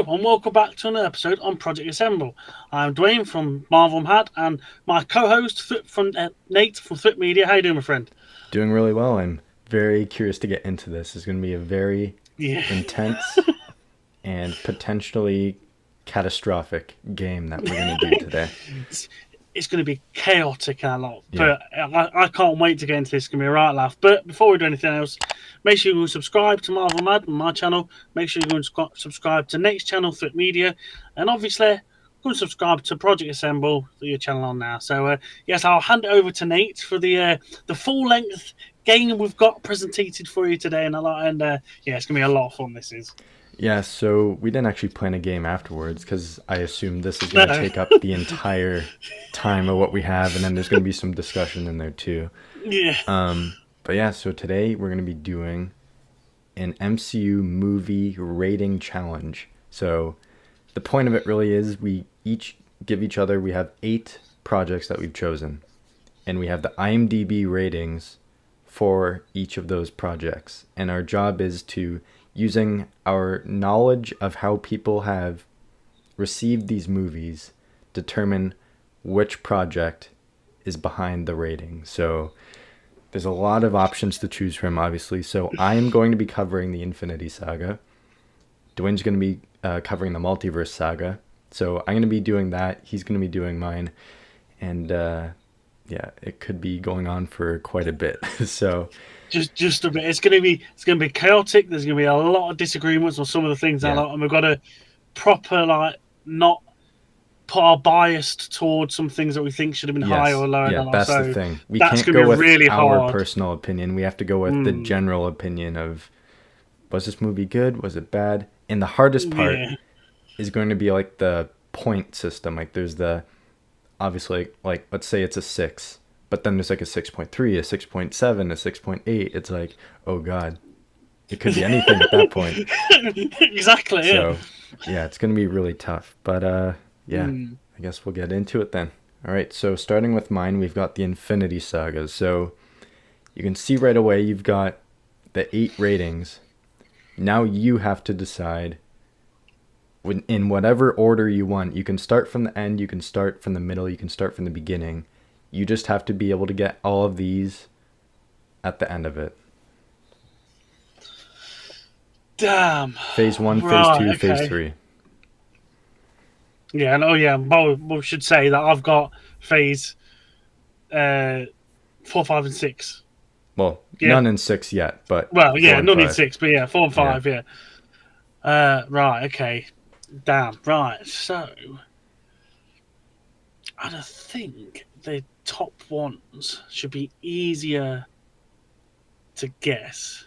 and welcome back to another episode on Project Assemble. I'm Duane from Marvel Hat, and my co-host Nate from Thwip Media. How you doing, my friend? Doing really well. I'm very curious to get into this. It's going to be a very intense and potentially catastrophic game that we're going to do today. It's going to be chaotic and a lot, but I can't wait to get into this. It's going to be a right laugh. But before we do anything else, make sure you subscribe to Marvel Mad on my channel. Make sure you go and subscribe to Nate's channel, Thwip Media, and obviously go and subscribe to Project Assemble, your channel on now. So yes, I'll hand it over to Nate for the full length game we've got presented for you today, and it's going to be a lot of fun. This is. Yeah, so we didn't actually plan a game afterwards because I assumed this is going to take up the entire time of what we have, and then there's going to be some discussion in there too. Yeah. But yeah, so today we're going to be doing an MCU movie rating challenge. So the point of it really is we each give each other, we have 8 projects that we've chosen, and we have the IMDB ratings for each of those projects. And our job is to, using our knowledge of how people have received these movies, determine which project is behind the rating. So there's a lot of options to choose from, obviously. So I am going to be covering the Infinity Saga. Duane's going to be covering the Multiverse Saga. So I'm going to be doing that. He's going to be doing mine. And it could be going on for quite a bit. So just a bit. It's gonna be chaotic. There's gonna be a lot of disagreements on some of the things, and we've got to proper not put our bias towards some things that we think should have been higher or lower. Yeah, that's the thing. We can't go with really our personal opinion. We have to go with the general opinion of, was this movie good? Was it bad? And the hardest part is going to be like the point system. Like there's the, obviously, like let's say it's a 6. But then there's like a 6.3, a 6.7, a 6.8. It's like, oh God, it could be anything at that point. Exactly. So, it's going to be really tough. But I guess we'll get into it then. All right. So starting with mine, we've got the Infinity Saga. So you can see right away you've got the 8 ratings. Now you have to decide in whatever order you want. You can start from the end. You can start from the middle. You can start from the beginning. You just have to be able to get all of these at the end of it. Damn. Phase 1, Phase 2, Phase 3. Yeah, no, yeah. We should say that I've got Phase 4, 5, and 6. Well, none in 6 yet, but... Well, yeah, none in 6, but 4 and 5, right, okay. Damn, right, so... And I think the top ones should be easier to guess.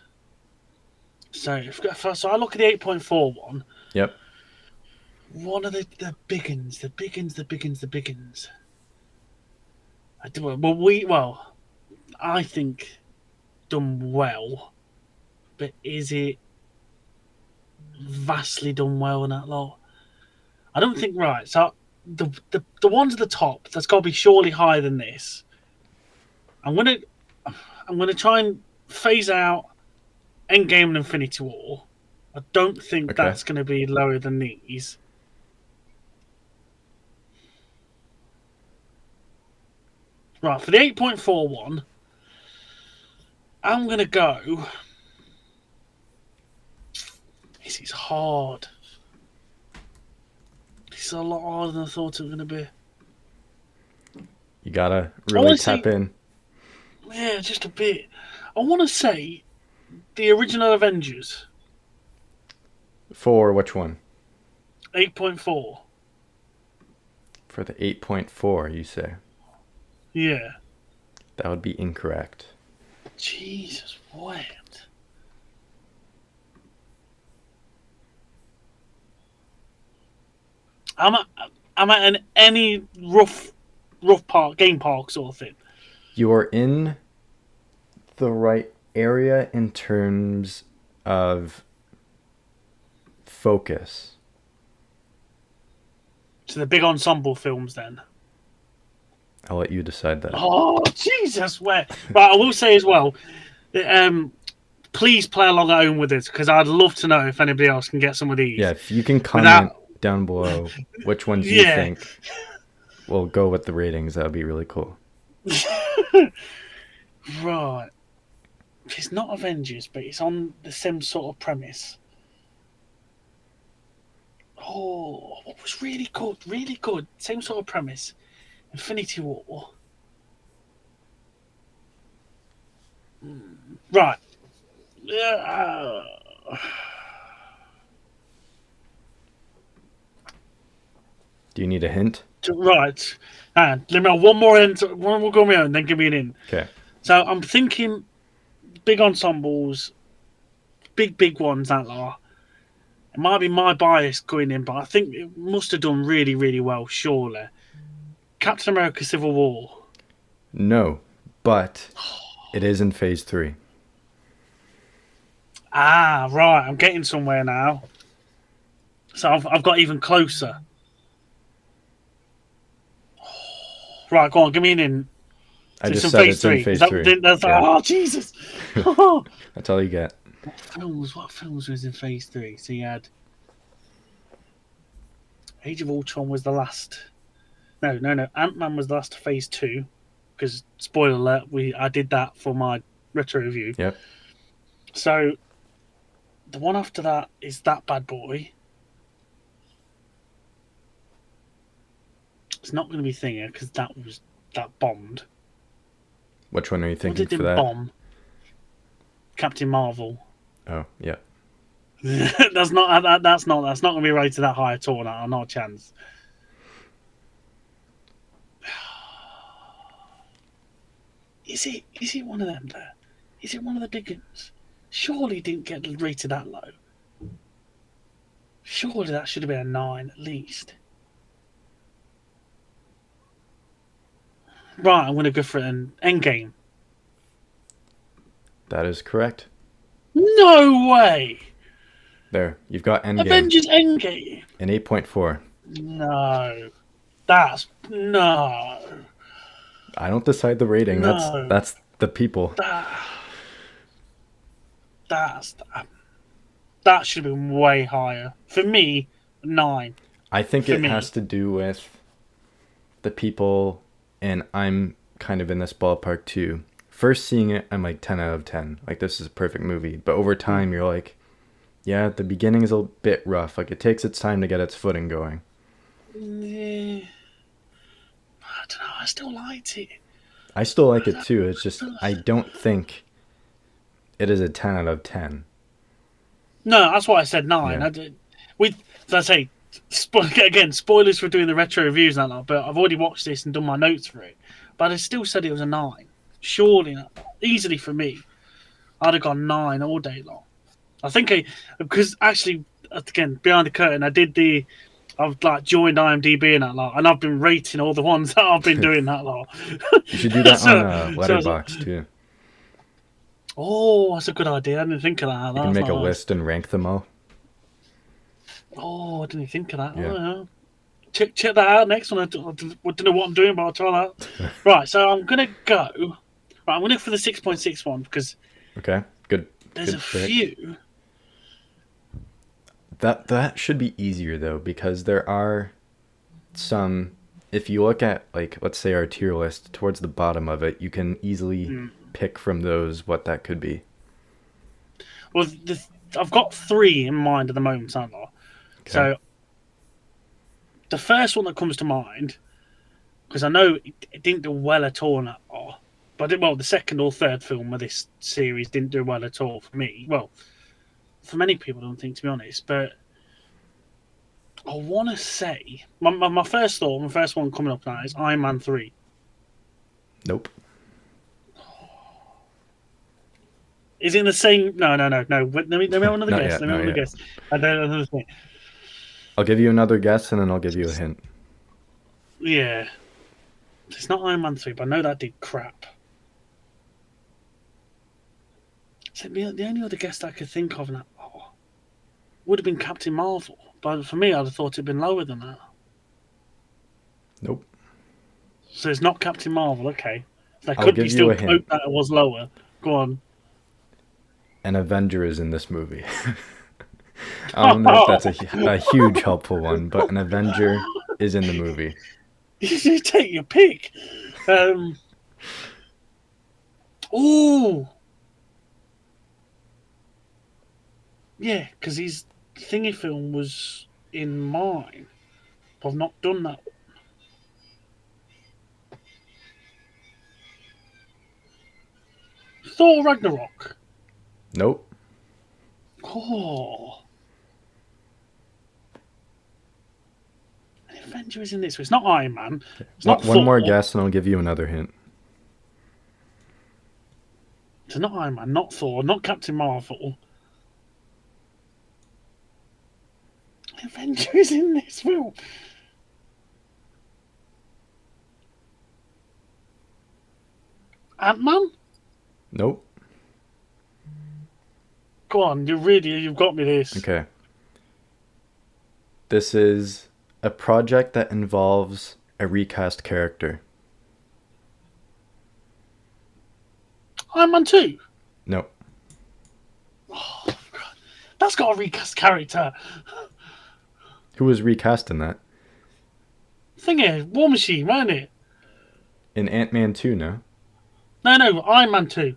So I look at the 8.4 one. Yep. One of the biggins. I think done well, but is it vastly done well in that lot? I don't think right. So the ones at the top, that's got to be surely higher than this. I'm gonna try and phase out Endgame and Infinity War. I don't think that's going to be lower than these. Right, for the 8.4 one, I'm going to go... This is hard. This is a lot harder than I thought it was going to be. You got to really tap in. Yeah, just a bit. I want to say the original Avengers. For which one? 8.4. For the 8.4, you say? Yeah. That would be incorrect. Jesus, what? I'm at any rough park, game park sort of thing. You are in the right area in terms of focus. So the big ensemble films then? I'll let you decide that. Oh, Jesus, where? But I will say as well, that, please play along at home with us, because I'd love to know if anybody else can get some of these. Yeah, if you can comment down below which ones you Yeah. think will go with the ratings, that would be really cool. Right. It's not Avengers, but it's on the same sort of premise. Oh, what was really good? Really good. Same sort of premise. Infinity War. Right. Do you need a hint? Right. And let me have one more hint. One more go on my own, then give me an hint. Okay. So I'm thinking big ensembles, big ones, that lot. It might be my bias going in, but I think it must have done really well, surely. Captain America Civil War. No, but it is in phase 3. Ah, right. I'm getting somewhere now. So I've got even closer. Right, go on, give me an hint. I just said it's in phase 3. That's, Yeah. Oh, Jesus. That's all you get. What films was in phase 3? So you had Age of Ultron was the last. No. Ant-Man was the last of phase 2. Because, spoiler alert, I did that for my retro review. Yep. So, the one after that is that bad boy. It's not going to be Thinger, because that bombed. Which one are you What thinking did for that? bomb? Captain Marvel. Oh, yeah. that's not going to be rated that high at all. Not a chance. Is it one of them there? Is it one of the big ones? Surely it didn't get rated that low. Surely that should have been a 9 at least. Right, I'm going to go for an Endgame. That is correct. No way! There, you've got Endgame. Avengers Endgame. An 8.4. No. No. I don't decide the rating. No. That's the people. That should have been way higher. For me, 9. I think it has to do with the people, and I'm kind of in this ballpark too. First seeing it, I'm like 10 out of 10. Like, this is a perfect movie. But over time, you're like, yeah, the beginning is a bit rough. Like, it takes its time to get its footing going. Yeah. I don't know. I still liked it. I still like it too. It's just, I don't think it is a 10 out of 10. No, that's why I said 9. Yeah. As I say, again, spoilers for doing the retro reviews and that lot, but I've already watched this and done my notes for it. But I still said it was a 9. Surely, easily for me, I'd have gone 9 all day long. I think because actually, again, behind the curtain, I've like joined IMDB and that lot, and I've been rating all the ones that I've been doing that lot. You should do that on Letterboxd too. Oh, that's a good idea. I didn't think of that. You can make a list and rank them all. Oh, I didn't think of that. Yeah. Oh, yeah. Check that out next one. I don't know what I'm doing, but I'll try that. Right, so I'm going to go. Right, I'm going to go for the 6.6 one because. Okay, good. There's a few. That should be easier though, because there are some. If you look at, like, let's say our tier list towards the bottom of it, you can easily pick from those what that could be. Well, I've got 3 in mind at the moment, aren't I? Okay. So the first one that comes to mind, because I know it didn't do well at all, but the second or third film of this series didn't do well at all for me. Well, for many people, I don't think, to be honest. But I want to say my first one coming up now is Iron Man 3. Nope. Is it in the same? No. Let me have another guess. Let me have another guess. I don't know. I'll give you another guess, and then I'll give you a hint. Yeah. It's not Iron Man 3, but I know that did crap. So the only other guess I could think of would have been Captain Marvel. But for me, I'd have thought it'd been lower than that. Nope. So it's not Captain Marvel, okay. That I'll could give be you still a hint. hope that it was lower. Go on. an Avenger is in this movie. I don't know if that's a huge helpful one, but an Avenger is in the movie. You take your pick. Oh, yeah, because his thingy film was in mine. I've not done that. Thor Ragnarok. Nope. Oh. An Avenger is in this. It's not Iron Man. It's not One more Thor. guess and I'll give you another hint. It's not Iron Man, not Thor, not Captain Marvel. An Avenger is in this film. Ant-Man? Nope. Go on, you've got me this. Okay. This is a project that involves a recast character. Iron Man 2? Nope. Oh, God. That's got a recast character. Who was recast in that? Thingy, War Machine, weren't it? In Ant-Man 2, no? No, Iron Man 2.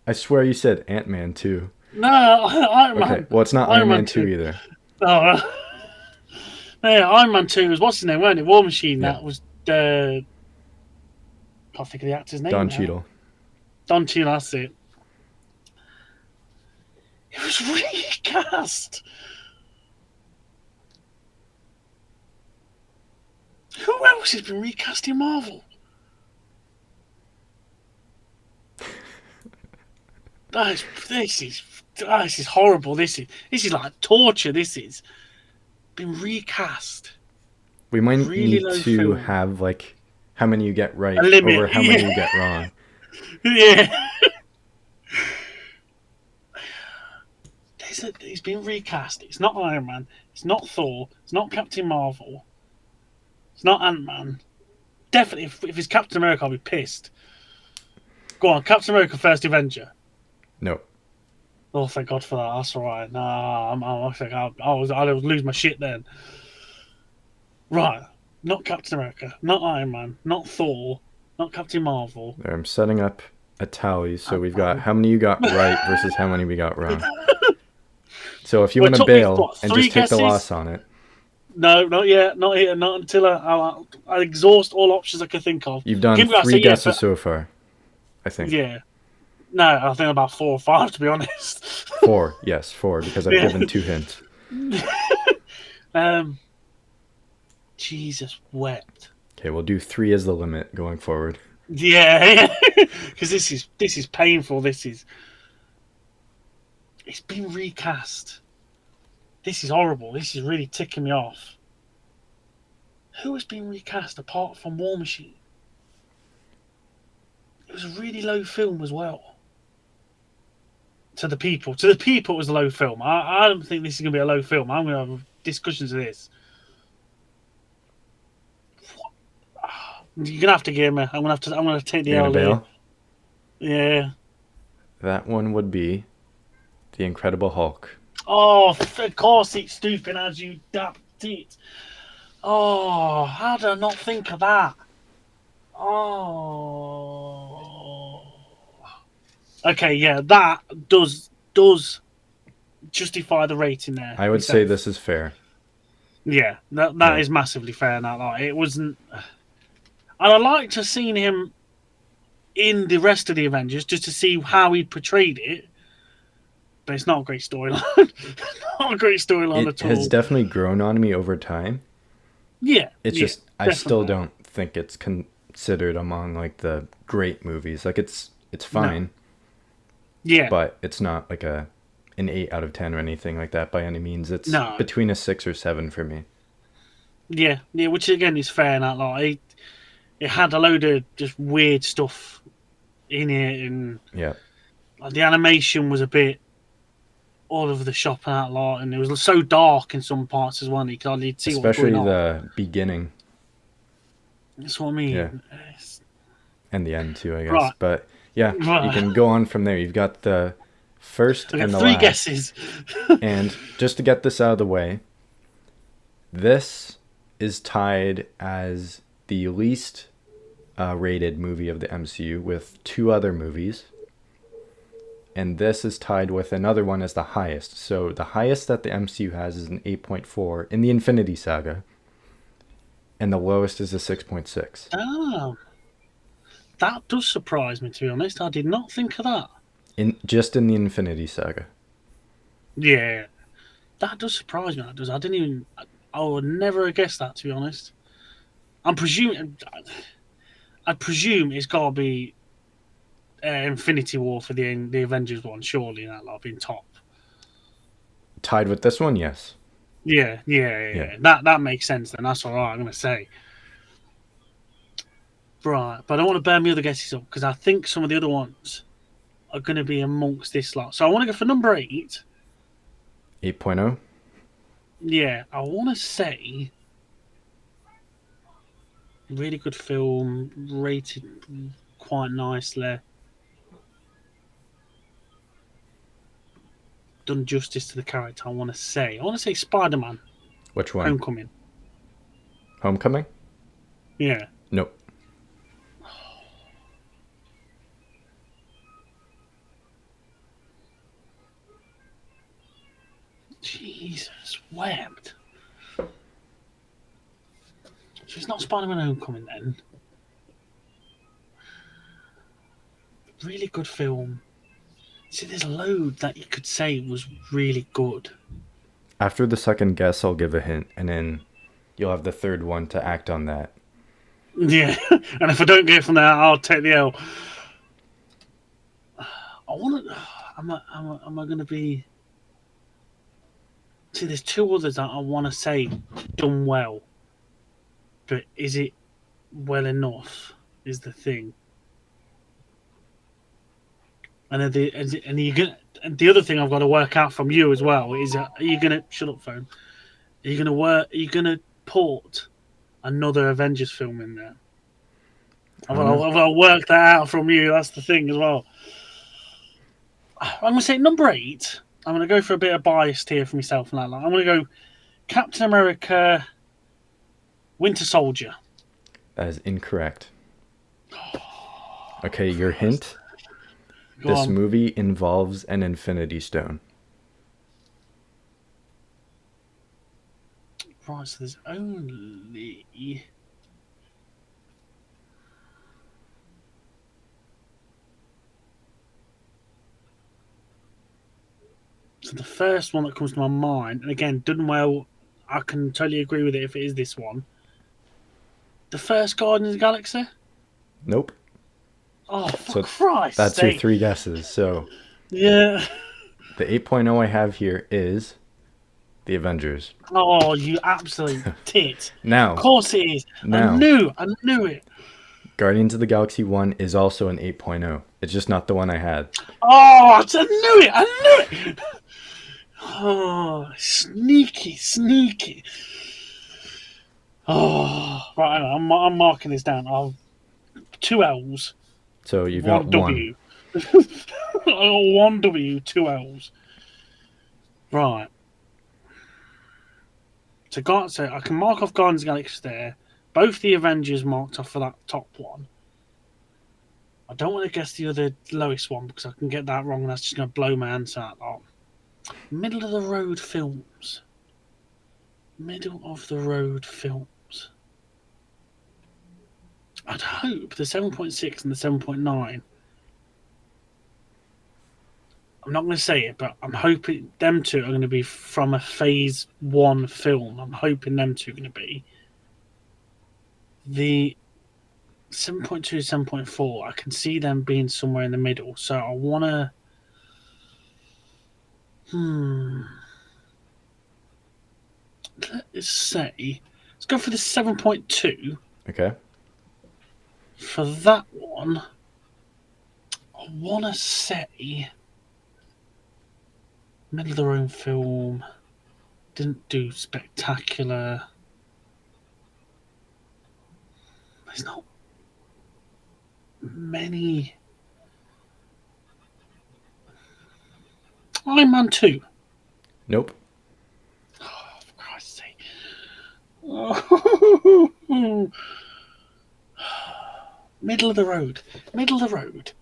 I swear you said Ant-Man 2. No, Iron Man. Okay, well, it's not Iron Man 2 either. Oh, no, Iron Man 2 was what's his name, weren't it? War Machine. Yeah. That was can't think of the actor's name. Don now. Cheadle. Don Cheadle, that's it. It was recast. Who else has been recast in Marvel? This is horrible. This is like torture. This is been recast. We might Really need low to film. have, like, how many you get right A limit, over how many yeah. you get wrong. Yeah. He's been recast. It's not Iron Man. It's not Thor. It's not Captain Marvel. It's not Ant-Man. Definitely, if it's Captain America, I'll be pissed. Go on, Captain America First Avenger. Nope. Oh, thank God for that. That's all right. Nah, I would lose my shit then. Right. Not Captain America. Not Iron Man. Not Thor. Not Captain Marvel. There, I'm setting up a tally, so we've got how many you got right versus how many we got wrong. So if you want to bail and just take the loss on it. No, not yet. Not here. Not until I exhaust all options I can think of. You've done 3 guesses so far, I think. Yeah. No, I think about 4 or 5, to be honest. 4, yes, 4, because I've given 2 hints. Jesus wept. Okay, we'll do 3 as the limit going forward. Yeah, because this is painful. It's been recast. This is horrible. This is really ticking me off. Who has been recast apart from War Machine? It was a really low film as well. To the people, it was a low film. I don't think this is going to be a low film. I'm going to have discussions of this. You're gonna have to give me. I'm gonna take the You're L. gonna bail? Yeah. That one would be The Incredible Hulk. Oh, of course it's stupid as you dapped it. Oh, how did I not think of that? Oh. Okay, yeah, that does justify the rating there. I would say this is fair. Yeah, that is massively fair. Now, like, it wasn't. And I'd like to have seen him in the rest of the Avengers just to see how he portrayed it. But it's not a great storyline. Not a great storyline at all. It has definitely grown on me over time. Yeah. It's just, definitely. I still don't think it's considered among, like, the great movies. Like, it's fine. No. Yeah. But it's not like an 8 out of 10 or anything like that by any means. It's between a 6 or 7 for me. Yeah, which again is fair. Not like it had a load of just weird stuff in it, and like, the animation was a bit all over the shop and that lot, and it was so dark in some parts as well. You could hardly see what was going on. Especially the beginning. That's what I mean. Yeah. And the end too, I guess. Right. But yeah, you can go on from there. You've got the first I and got the 3 last. guesses. And just to get this out of the way, this is tied as the least rated movie of the MCU with 2 other movies. And this is tied with another one as the highest. So the highest that the MCU has is an 8.4 in the Infinity Saga. And the lowest is a 6.6. Oh, that does surprise me, to be honest. I did not think of that. Just in the Infinity Saga. Yeah, that does surprise me. That does. I didn't even. I would never have guessed that, to be honest. I'm presuming. I'd presume it's got to be Infinity War for the Avengers one, surely, that lot being top. Tied with this one, yes. Yeah. That makes sense then. That's all right, I'm going to say. Right, but I don't want to burn my other guesses up because I think some of the other ones are going to be amongst this lot. So I want to go for number 8. 8.0. Yeah, I want to say really good film, rated quite nicely, done justice to the character. I want to say Spider-Man: Which one? Homecoming. Homecoming? Yeah. Nope. Jesus wept. So it's not Spider-Man: Homecoming then. Really good film. See, there's a load that you could say was really good. After the second guess, I'll give a hint, and then you'll have the third one to act on that. Yeah, and if I don't get it from there, I'll take the L. I want to. Am I going to be? See, there's 2 others that I want to say done well, but is it well enough? Is the thing. And the other thing I've got to work out from you as well is are you gonna shut up phone? Are you gonna port another Avengers film in there? I've got to work that out from you. That's the thing as well. I'm going to say number 8. I'm going to go for a bit of bias here for myself. And I'm going to go Captain America, Winter Soldier. That is incorrect. Okay, your hint. Go This on. movie involves an Infinity Stone. Right, so there's only... So the first one that comes to my mind, and again, done well, I can totally agree with it if it is this one. The first Guardians of the Galaxy? Nope. Oh, for Christ's that's sake. your 3 guesses. So Yeah. the 8.0 I have here is The Avengers. Oh, you absolute tit. Now. Of course it is. Now. I knew it. Guardians of the Galaxy 1 is also an 8.0. It's just not the one I had. Oh, I knew it. Oh, sneaky. Oh, right, I'm marking this down. 2 L's. So you've 1 got W. 1 W, 2 L's. Right. So I can mark off Guardians of the Galaxy there. Both the Avengers marked off for that top one. I don't want to guess the other lowest one because I can get that wrong and that's just going to blow my answer out. Oh. Middle of the road films. I'd hope the 7.6 and the 7.9. I'm not going to say it, but I'm hoping them 2 are going to be from a phase 1 film. I'm hoping them 2 are going to be. The 7.2, 7.4, I can see them being somewhere in the middle. So I want to. Let's say. Let's go for the 7.2. Okay. For that one, I want to say. Middle of the road film. Didn't do spectacular. There's not many. Iron Man 2? Nope. Oh, for Christ's sake. Oh. Middle of the road. Middle of the road.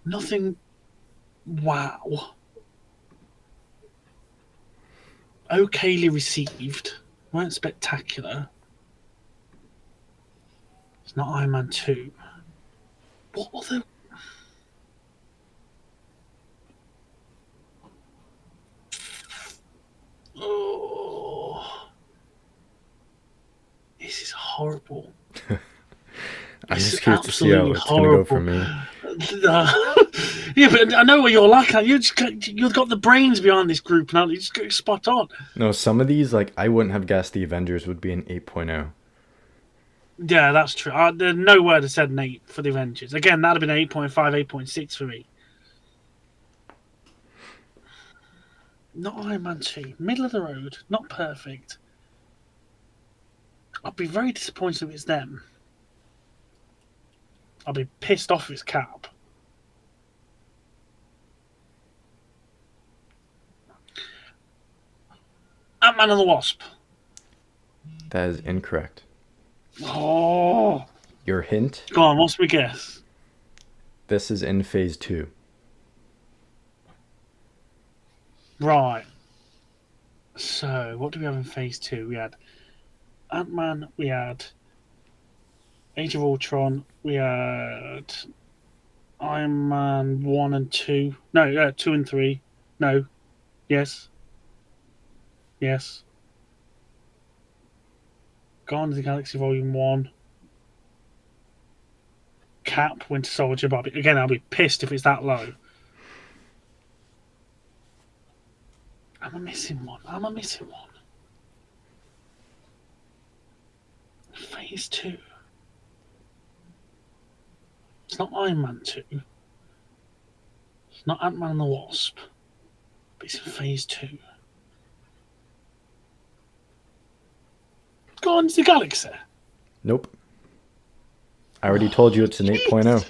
Nothing. Wow. Okayly received. Weren't spectacular. It's not Iron Man 2. What other? Oh, this is horrible. I'm This just is curious to see how absolutely it's going to go for horrible. me. Yeah, but I know what you're like. You've got the brains behind this group now. You just got spot on. No, some of these, like, I wouldn't have guessed the Avengers would be an 8.0. Yeah, that's true. There's no word that said an 8 for the Avengers. Again, that'd have been 8.5, 8.6 for me. Not Iron Man 2. Middle of the road. Not perfect. I'd be very disappointed if it's them. I'll be pissed off if it's Cap. Ant-Man and the Wasp. That is incorrect. Oh. Your hint? Go on, what's my guess? This is in phase 2. Right. So, what do we have in phase 2? We had Ant-Man, we had Age of Ultron, we had Iron Man 1 and 2. No, 2 and 3. No. Yes. Yes. Guardians of the Galaxy Volume 1. Cap, Winter Soldier, Bobby. Again, I'll be pissed if it's that low. Am I missing one? Phase 2. It's not Iron Man 2. It's not Ant-Man and the Wasp. But it's in phase 2. Guardians of the Galaxy. Nope. I already told you it's an 8.0.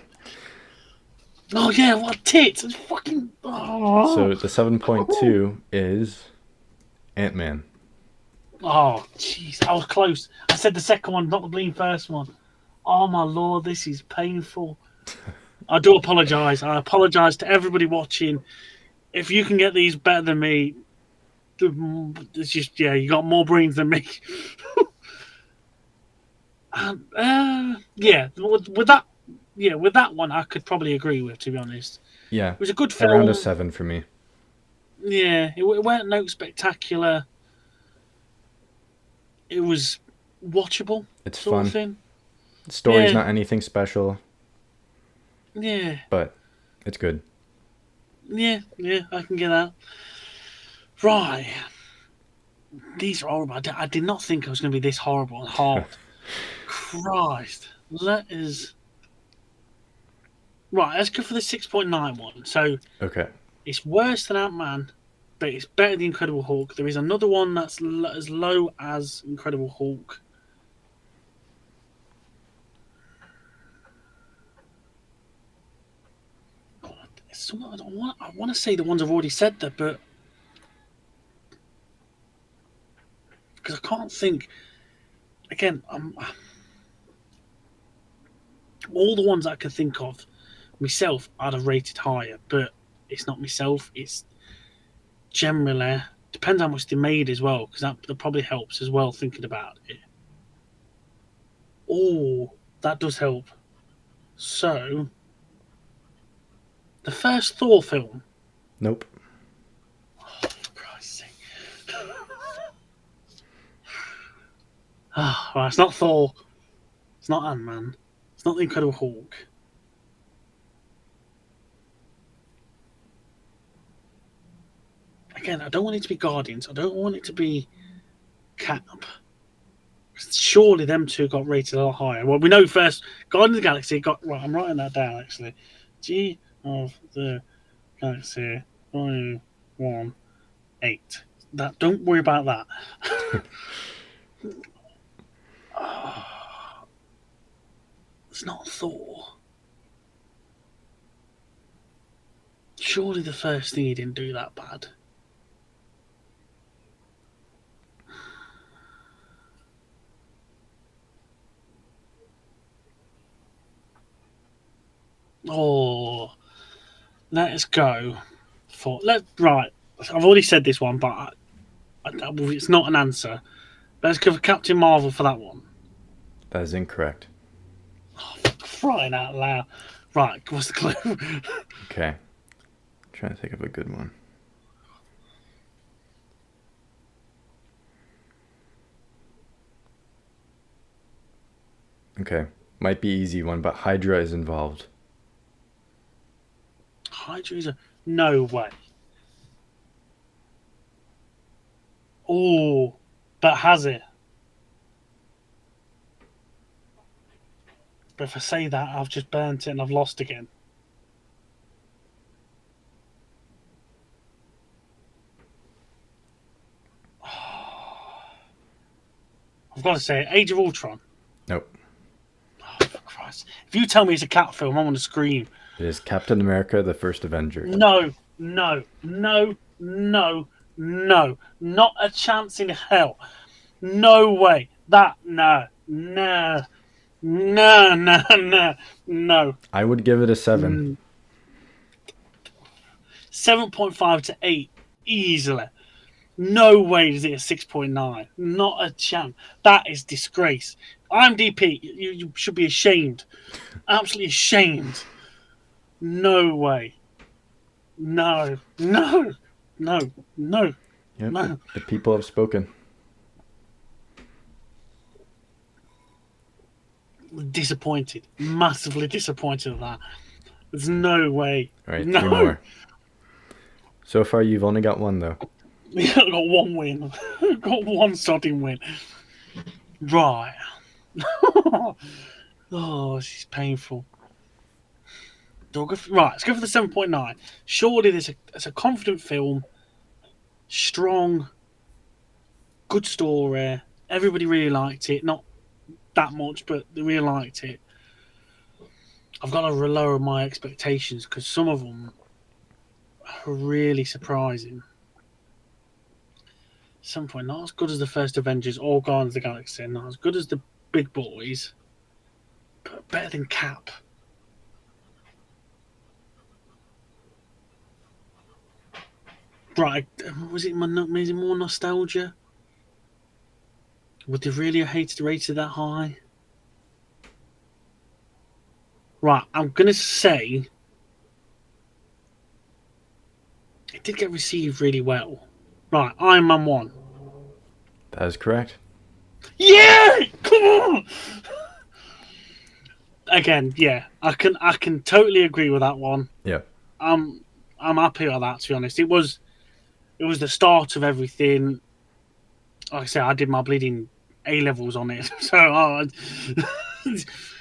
Oh yeah, what tits? It's fucking. Oh. So the 7.2 is Ant-Man. Oh, jeez, I was close. I said the second one, not the bleeding first one. Oh my lord, this is painful. I do apologise. I apologise to everybody watching. If you can get these better than me, it's just you got more brains than me. With that one, I could probably agree with. To be honest, Yeah. it was a good film. Around a 7 for me. Yeah, it weren't no spectacular. It was watchable. It's sort fun. of thing. The story's not anything special. Yeah. But it's good. Yeah, I can get that. Right. These are horrible. I did not think it was going to be this horrible and hard. Christ. Let us... Right, let's go for the 6.9 one. So, Okay. it's worse than Ant-Man, but it's better than Incredible Hulk. There is another one that's as low as Incredible Hulk. I want to say the ones I've already said there, but because I can't think. Again, all the ones I can think of myself, I'd have rated higher, but it's not myself. It's generally depends how much they made as well, because that probably helps as well. Thinking about it, oh, that does help. So, the first Thor film. Nope. Oh, for Christ's sake. Right, it's not Thor. It's not Ant-Man. It's not the Incredible Hulk. Again, I don't want it to be Guardians. I don't want it to be Cap. Surely them two got rated a lot higher. Well, we know first Guardians of the Galaxy got... Right, I'm writing that down, actually. G of the Galaxy Volume 1, 8. Don't worry about that. It's not Thor. Surely the first thing he didn't do that bad. Oh, let us go for right. I've already said this one, but it's not an answer. Let's go for Captain Marvel for that one. That is incorrect. Oh, crying out loud! Right, what's the clue? Okay. I'm trying to think of a good one. Okay. Might be easy one, but Hydra is involved. Hydra's no way. Oh, but has it? But if I say that, I've just burnt it and I've lost again. I've got to say it. Age of Ultron. Nope. Oh, for Christ. If you tell me it's a cat film, I'm going to scream. It is Captain America, the First Avenger. No, no, no, no, no. Not a chance in hell. No way. No, no, no, no, no, no. I would give it a 7. 7.5 to 8, easily. No way is it a 6.9. Not a chance. That is disgrace. IMDb, you should be ashamed. Absolutely ashamed. No way. No. No. No. No. Yep, No. the people have spoken. Disappointed. Massively disappointed with that. There's no way. All right, no. 3 more. So far, you've only got 1, though. Yeah, I got one win. Got one sodding win. Right. Oh, this is painful. Right, let's go for the 7.9. Surely it's a confident film. Strong. Good story. Everybody really liked it. Not that much, but they really liked it. I've got to lower my expectations because some of them are really surprising. 7.9, not as good as the first Avengers or Guardians of the Galaxy. Not as good as the big boys, but better than Cap. Right, was it more nostalgia? Would they really have rated that high? Right, I'm going to say it did get received really well. Right, Iron Man 1. That is correct. Yeah! Come on! Again, yeah, I can totally agree with that one. Yeah. I'm happy with that, to be honest. It was the start of everything. Like I said, I did my bleeding A-levels on it. So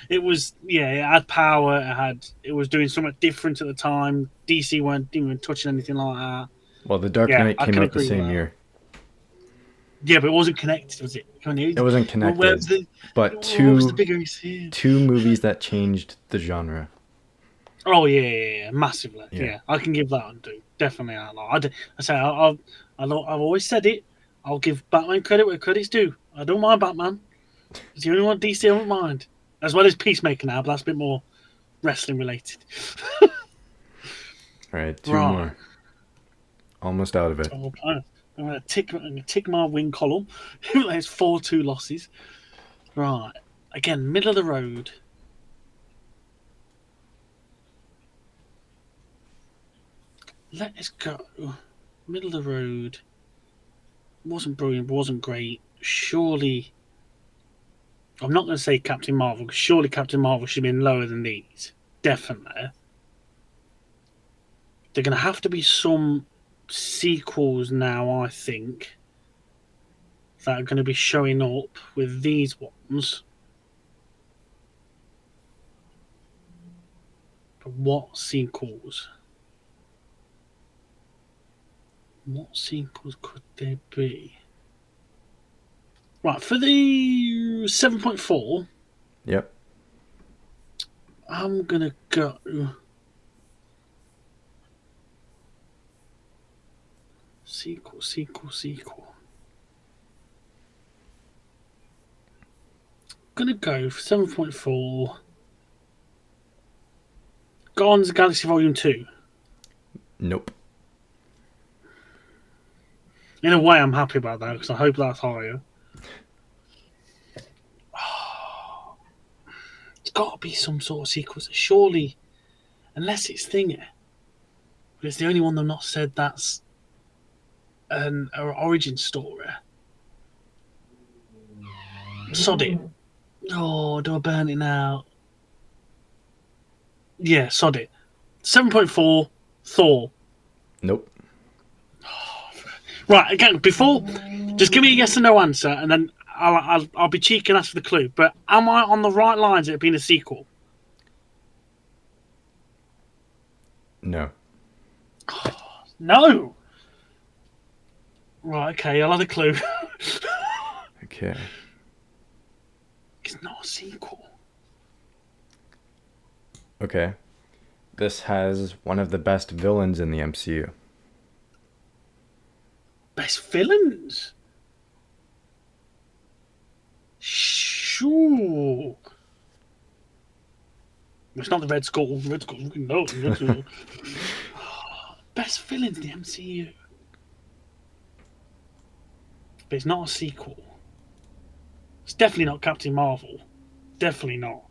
it was, yeah, it had power. It was doing something different at the time. DC weren't even touching anything like that. Well, The Dark Knight came out the same year. Yeah, but it wasn't connected, was it? It wasn't connected. But two movies that changed the genre. Oh yeah, massively. Yeah, I can give that undo. Definitely, I've always said it. I'll give Batman credit where credit's due. I don't mind Batman. It's the only one DC I don't mind. As well as Peacemaker now, but that's a bit more wrestling related. All right, two more. Almost out of it. I'm gonna tick my win column. There's 4-2 losses. Right, again, middle of the road. Let us go. Middle of the road. Wasn't brilliant, wasn't great. Surely, I'm not going to say Captain Marvel, because surely Captain Marvel should have been lower than these. Definitely. They're going to have to be some sequels now, I think, that are going to be showing up with these ones. But what sequels? What sequels could there be? Right, for the 7.4, yep, I'm going to go Sequel. Gonna go for 7.4. Guardians of the Galaxy Volume 2. Nope. In a way, I'm happy about that because I hope that's higher. It's got to be some sort of sequel. Surely, unless it's Thinger. But it's the only one they've not said that's an origin story. Sod it. Oh, do I burn it now? Yeah, sod it. 7.4, Thor. Nope. Right, again, just give me a yes or no answer, and then I'll be cheeky and ask for the clue. But am I on the right lines at it being a sequel? No. No. Right, okay, I'll have a clue. Okay. It's not a sequel. Okay. This has one of the best villains in the MCU. Best villains? Sure. It's not the Red Skull. Red Skull. No, Red Skull. Best villains in the MCU. But it's not a sequel. It's definitely not Captain Marvel. Definitely not.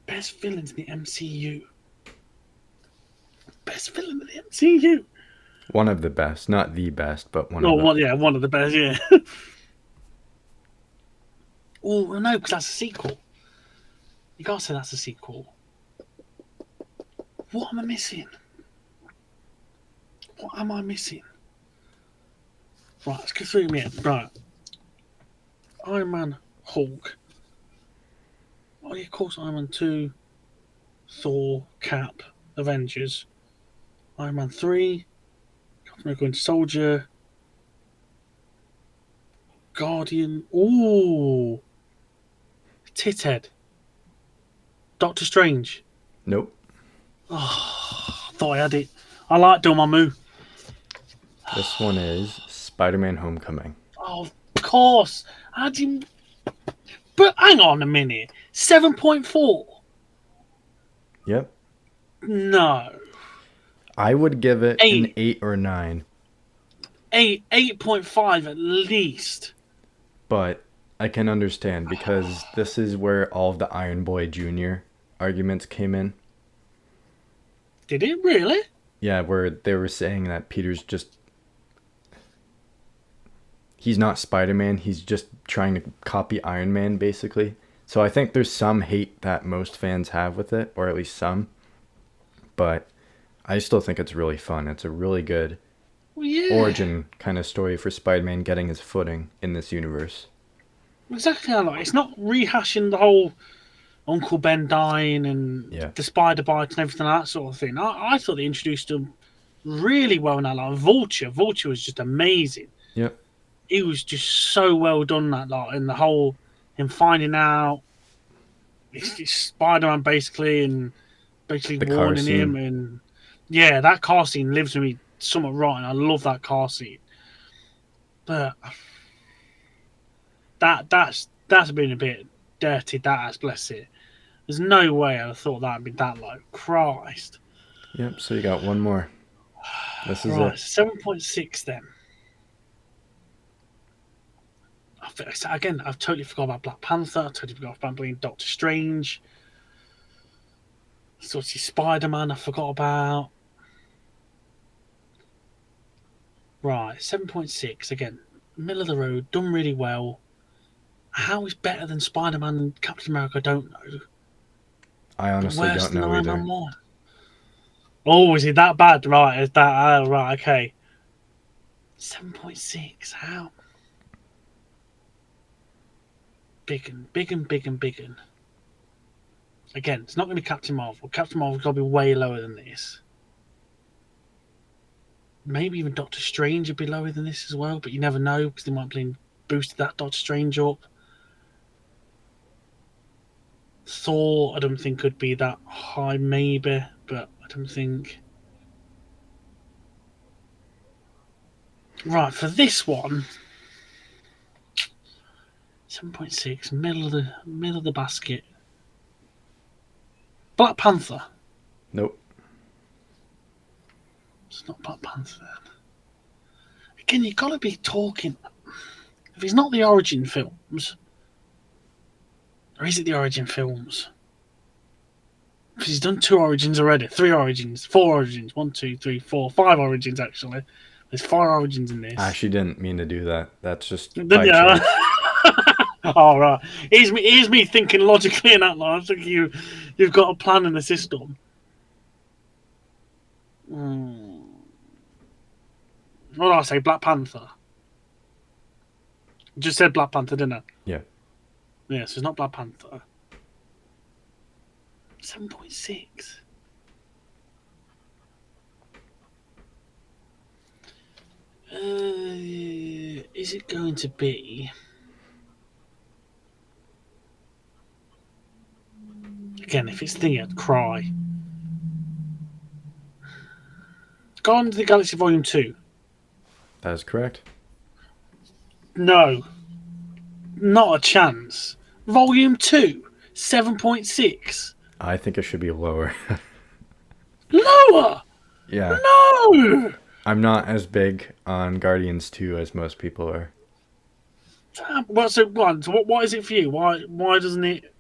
Best villains in the MCU. Best villain in the MCU. One of the best, not the best, but one of Oh, the. well, yeah, one of the best. Yeah. Oh no, because that's a sequel. You gotta say that's a sequel. What am I missing? What am I missing? Right, let's go through me. Right. Iron Man, Hulk. Oh yeah, of course, Iron Man 2, Thor, Cap, Avengers. Iron Man 3, Captain America Winter Soldier, Guardian. Ooh, Tithead. Doctor Strange. Nope. Oh, thought I had it. I like Dormammu. This one is Spider-Man: Homecoming. Oh, of course. How do you... But hang on a minute. 7.4? Yep. No. I would give it 8. an 8 or 9. 8.5 at least. But I can understand because this is where all of the Iron Boy Jr. arguments came in. Did it really? Yeah, where they were saying that Peter's just... He's not Spider-Man, he's just trying to copy Iron Man, basically. So I think there's some hate that most fans have with it, or at least some. But I still think it's really fun. It's a really good origin kind of story for Spider-Man getting his footing in this universe. Exactly. Like, it's not rehashing the whole Uncle Ben dying and the spider bite and everything like that sort of thing. I thought they introduced him really well now. Like Vulture was just amazing. Yep. He was just so well done that lot, and the whole him finding out it's Spider-Man basically, and basically The warning him, and yeah, that car scene lives with me somewhat right, and I love that car scene. But that's been a bit dirty. That has, bless it. There's no way I'd have thought that'd be that low. Christ. Yep. So you got one more. This is right, it. 7.6 then. Again, I've totally forgot about Black Panther. I totally forgot about Doctor Strange. Sort of Spider-Man I forgot about. Right, 7.6. Again, middle of the road, done really well. How is better than Spider-Man and Captain America, I don't know. I honestly don't know either. Iron Man 1. Oh, is it that bad? Right, is that... right, okay. 7.6, how? Big un. Again, it's not going to be Captain Marvel. Captain Marvel's got to be way lower than this. Maybe even Doctor Strange would be lower than this as well, but you never know because they might be boosted that Doctor Strange up. Thor, I don't think could be that high, maybe, but I don't think. Right, for this one, 7.6, middle of the basket. Black Panther. Nope. It's not Black Panther then. Again, you've got to be talking. If it's not the origin films, or is it the origin films? Because he's done 2 origins already, 3 origins, 4 origins, 1, 2, 3, 4, 5 origins actually. There's 4 origins in this. I actually didn't mean to do that. That's just Didn't by you? chance. Oh, right. Here's me thinking logically in that line. I think you've got a plan in the system. What did I say? Black Panther. Just said Black Panther, didn't I? Yeah. Yeah, so it's not Black Panther. 7.6. Is it going to be? Again, if it's thingy, I'd cry. Guardians of the Galaxy Volume 2. That is correct. No. Not a chance. Volume 2. 7.6. I think it should be lower. Lower! Yeah. No! I'm not as big on Guardians 2 as most people are. What's it one? So what is it for you? Why doesn't it?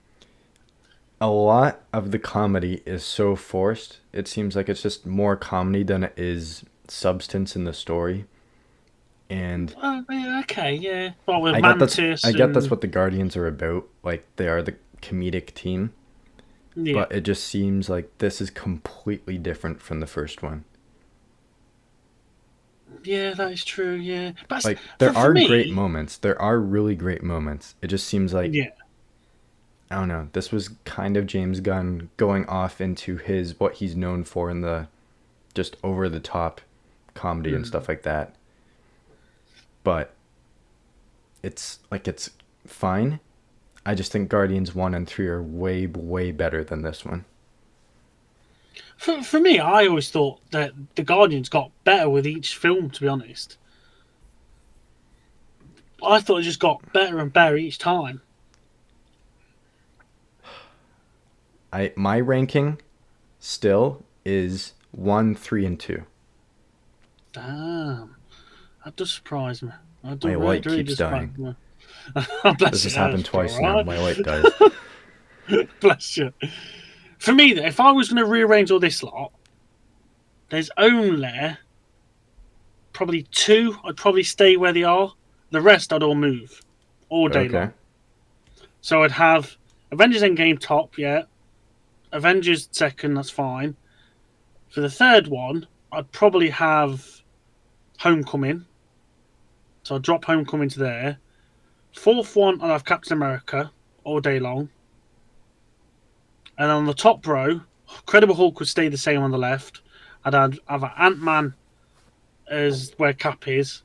A lot of the comedy is so forced. It seems like it's just more comedy than it is substance in the story. And Yeah, okay, yeah. Well, with I Mantis get that's what the Guardians are about. Like, they are the comedic team. yeah. But it just seems like this is completely different from the first one. Yeah, that is true, yeah. But Like, there for are me, great moments. There are really great moments. It just seems like, yeah. I don't know, this was kind of James Gunn going off into what he's known for in the just over the top comedy and stuff like that. But it's fine. I just think Guardians 1 and 3 are way, way better than this one. For me, I always thought that the Guardians got better with each film, to be honest. I thought it just got better and better each time. My ranking still is 1, 3, and 2. Damn. That does surprise me. My light keeps dying. Bless This has you, happened that's twice all now. right. My light dies. Bless you. For me, if I was going to rearrange all this lot, there's only probably 2 I'd probably stay where they are. The rest I'd all move all day Okay. long. So I'd have Avengers Endgame top, yeah. Avengers second, that's fine. For the third one, I'd probably have Homecoming. So I'd drop Homecoming to there. Fourth one, I'd have Captain America all day long. And on the top row, Incredible Hulk would stay the same on the left. I'd have Ant-Man as where Cap is.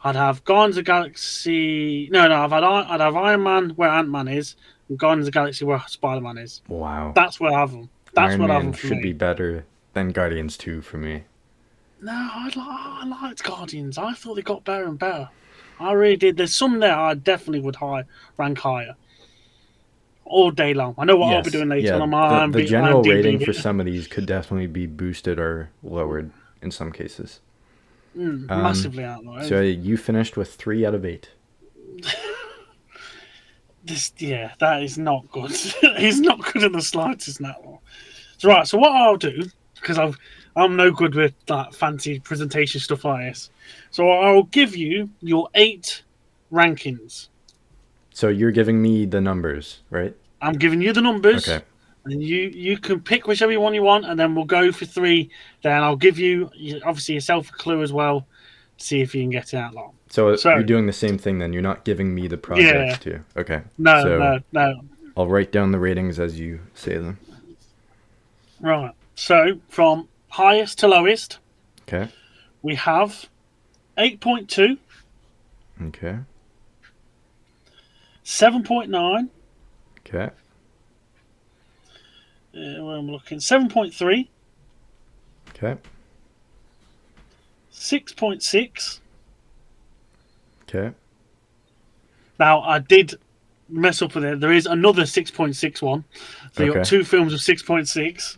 I'd have Guardians of the Galaxy. No, I'd have Iron Man where Ant-Man is, and Guardians of the Galaxy where Spider-Man is. Wow. That's where I have them. That's Iron what I have Man them for should me. be better than Guardians 2 for me. No, I liked Guardians. I thought they got better and better. I really did. There's some there I definitely would rank higher. All day long. I know what I'll be doing later on my the general IMDb. rating for some of these could definitely be boosted or lowered in some cases. Massively out there. So you finished with 3 out of 8. That is not good. It's not good in the slightest now. So, right, so what I'll do, because I'm no good with that fancy presentation stuff like this, so I'll give you your 8 rankings. So you're giving me the numbers, right? I'm giving you the numbers. Okay. And you can pick whichever one you want, and then we'll go for 3. Then I'll give you, obviously, yourself a clue as well, to see if you can get it out long. So you're doing the same thing then. You're not giving me the projects too. Okay. No. I'll write down the ratings as you say them. Right. So from highest to lowest, Okay. we have 8.2, Okay. 7.9. Okay. Where am I looking? 7.3, Okay. 6.6, Okay. Now, I did mess up with it. There is another 6.6 one. So you've got Okay. 2 films of 6.6.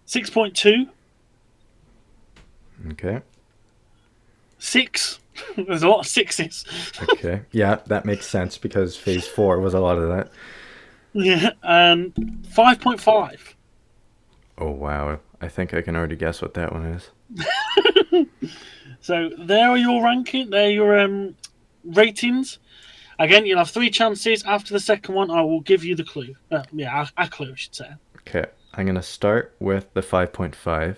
6.2. Okay. 6. There's a lot of sixes. Okay. Yeah, that makes sense because Phase 4 was a lot of that. Yeah. And 5.5. Oh, wow. I think I can already guess what that one is. So there are your ranking. There are your ratings. Again, you'll have 3 chances. After the second one, I will give you the clue. A clue, I should say. Okay. I'm going to start with the 5.5.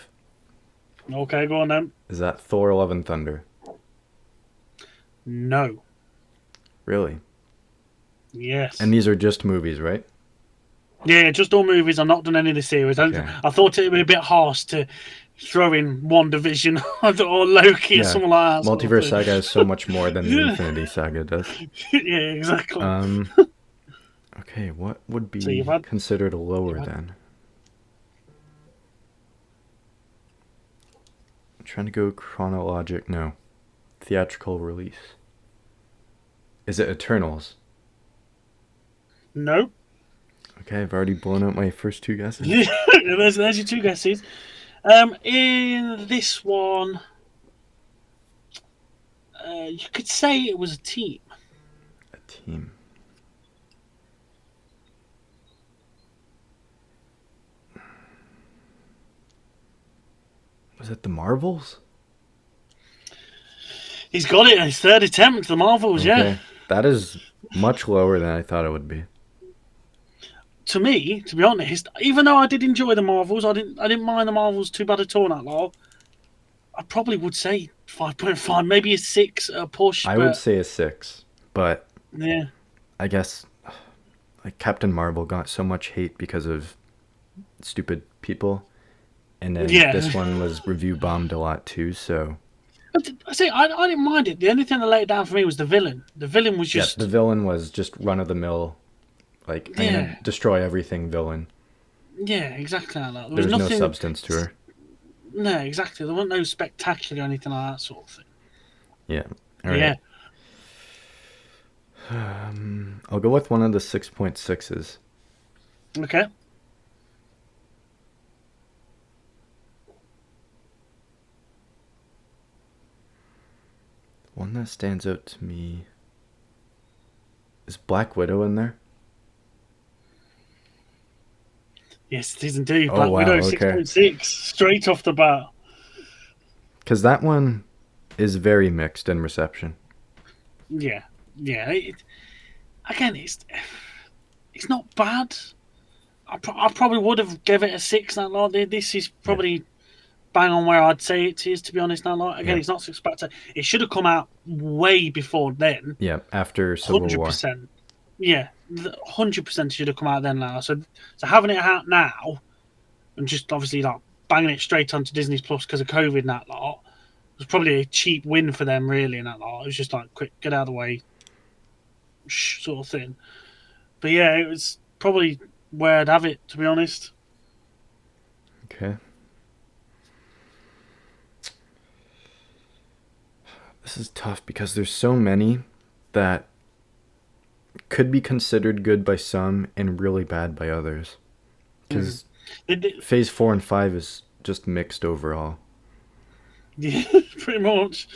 Okay, go on then. Is that Thor Love and Thunder? No. Really? Yes. And these are just movies, right? Yeah, just all movies. I've not done any of the series. Okay. I thought it would be a bit harsh to throw in one division or Loki or something like that. Multiverse Saga is so much more than the Infinity Saga does. Yeah, exactly. Okay, what would So be you've had- considered lower then? I'm trying to go chronologic. No. Theatrical release. Is it Eternals? No. Okay, I've already blown out my first 2 guesses. there's your 2 guesses. In this one, you could say it was a team. A team. Was it the Marvels? He's got it in his 3rd attempt. The Marvels, yeah. That is much lower than I thought it would be. To me, to be honest, even though I did enjoy the Marvels, I didn't mind the Marvels too bad at all. That lot, I probably would say 5.5, maybe a 6 at a push. I would say a 6, but yeah, I guess like Captain Marvel got so much hate because of stupid people, and then this one was review bombed a lot too. So I say I didn't mind it. The only thing that let it down for me was the villain. The villain was just the villain was just run of the mill, like I'm gonna destroy everything villain. Yeah, exactly like that. There was no substance to her. No, exactly. There wasn't no spectacular or anything like that sort of thing. Yeah. All right. Yeah. I'll go with one of the 6.6s. Okay. One that stands out to me is Black Widow in there. Yes, it is indeed. Black Widow 6.6 straight off the bat. Because that one is very mixed in reception. Yeah. Again, it's not bad. I probably would have given it a 6. That lot. This is probably bang on where I'd say it is. To be honest, that lot. Again, it's not spectacular. It should have come out way before then. Yeah, after Civil 100%. War. Yeah, 100% should have come out then. Now, so having it out now, and just obviously like banging it straight onto Disney Plus because of COVID and that lot was probably a cheap win for them. Really, in that lot, it was just like quick, get out of the way, sort of thing. But yeah, it was probably where I'd have it, to be honest. Okay. This is tough because there's so many that could be considered good by some and really bad by others. Because Phase 4 and 5 is just mixed overall. Yeah, pretty much.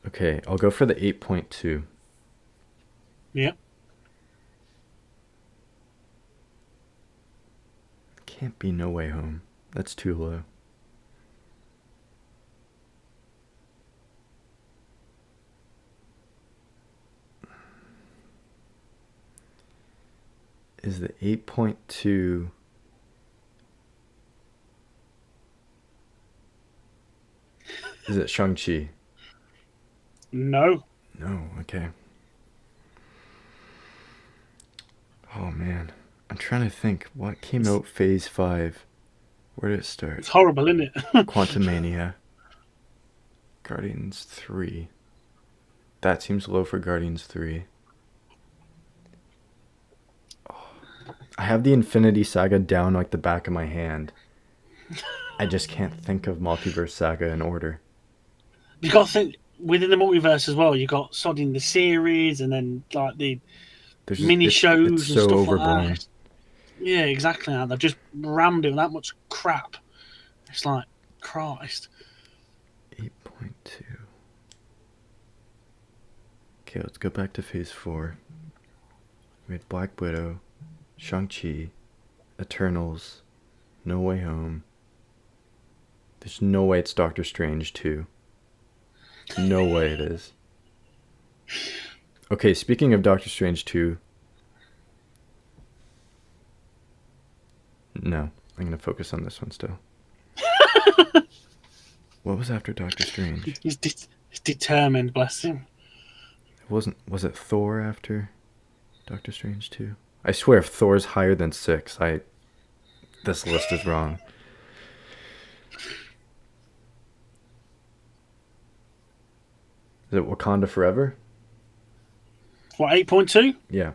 Okay, I'll go for the 8.2. Yeah. Can't be No Way Home. That's too low. Is the 8.2... Is it Shang-Chi? No. No, okay. Oh, man. I'm trying to think. What came out Phase 5? Where did it start? It's horrible, isn't it? Quantumania. Guardians 3. That seems low for Guardians 3. Oh, I have the Infinity Saga down like the back of my hand. I just can't think of Multiverse Saga in order. You got to think within the multiverse as well. You got sodding the series, and then like the There's just, mini it's shows and so stuff overblown. like that. Yeah, exactly. They've just rammed it with that much crap. It's like, Christ. 8.2. Okay, let's go back to Phase 4. We had Black Widow, Shang-Chi, Eternals, No Way Home. There's no way it's Doctor Strange 2. No way it is. Okay, speaking of Doctor Strange 2. No, I'm going to focus on this one still. What was after Doctor Strange? He's determined, bless him. Was it Thor after Doctor Strange 2? I swear if Thor's higher than 6, this list is wrong. Is it Wakanda Forever? What, 8.2? Yeah.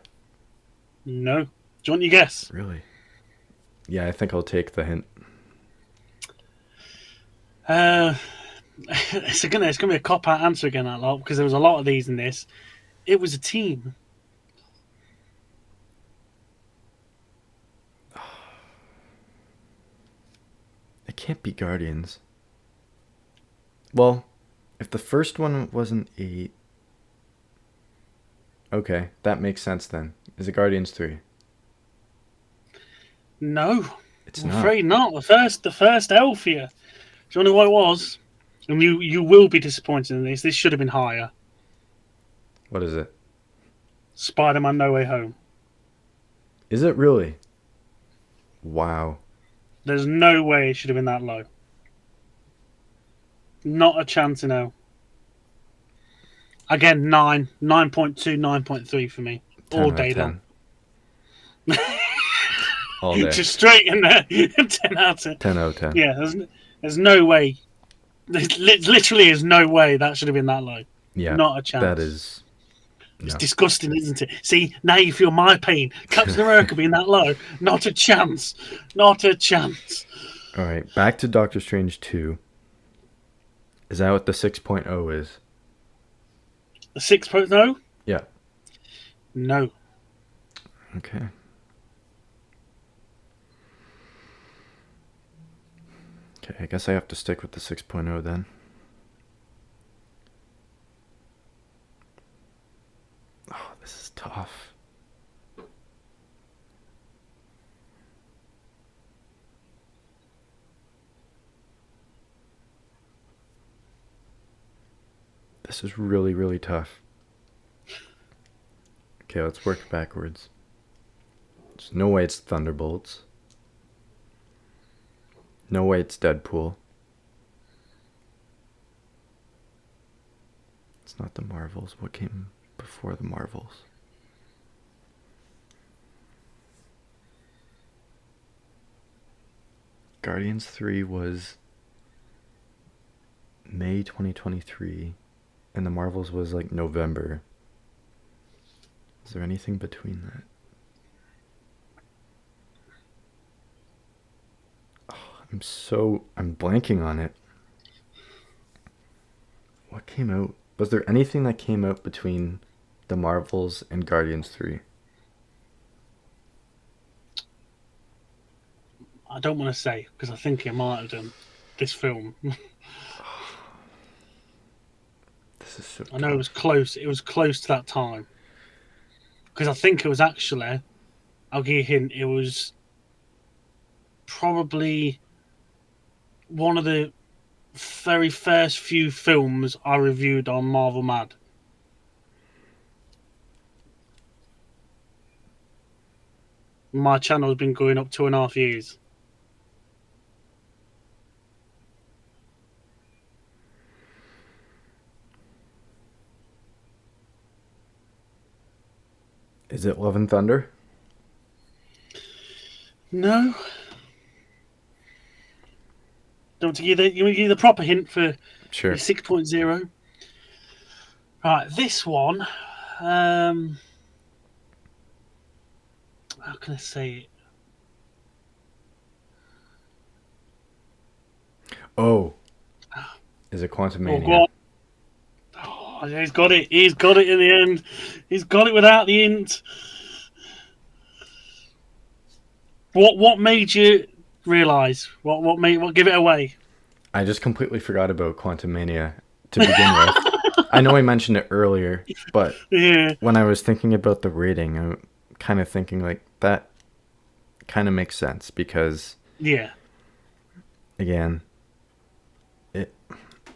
No. Do you want your guess? Really? Yeah, I think I'll take the hint. It's gonna be a cop-out answer again, that lot, because there was a lot of these in this. It was a team. It can't be Guardians. Well, if the first one wasn't 8... Okay, that makes sense then. Is it Guardians 3? No. It's I'm not. afraid not. The first Elfia. Do you know what it was? And you will be disappointed in this. This should have been higher. What is it? Spider-Man No Way Home. Is it really? Wow. There's no way it should have been that low. Not a chance in hell. Again, 9.2, 9.3 for me. 10 All out of day 10. long. All day. Just straight in there. 10 out of 10. 10 out of 10. Yeah, there's no way. There literally is no way that should have been that low. Yeah. Not a chance. That is... It's disgusting, isn't it? See, now you feel my pain. Captain America being that low. Not a chance. Not a chance. All right, back to Doctor Strange 2. Is that what the 6.0 is? The 6.0? Yeah. No. Okay. Okay, I guess I have to stick with the 6.0 then. Oh, this is tough. This is really, really tough. Okay, let's work backwards. There's no way it's Thunderbolts. No way it's Deadpool. It's not the Marvels. What came before the Marvels? Guardians 3 was May 2023, and the Marvels was like November. Is there anything between that? I'm blanking on it. What came out? Was there anything that came out between the Marvels and Guardians 3? I don't want to say, because I think it might have done this film. This is so I know it was close. It was close to that time. Because I think it was actually, I'll give you a hint, it was probably one of the very first few films I reviewed on Marvel Mad. My channel has been going up 2.5 years. Is it Love and Thunder? No. Don't want to give you the proper hint for Sure. 6.0. Right, this one. How can I say it? Oh, is it Oh, go Quantumania? on. Oh, he's got it. He's got it in the end. He's got it without the int. What made you realise? What give it away? I just completely forgot about Quantumania to begin with. I know I mentioned it earlier, but Yeah, when I was thinking about the rating, I'm kind of thinking like that kind of makes sense because yeah. again, it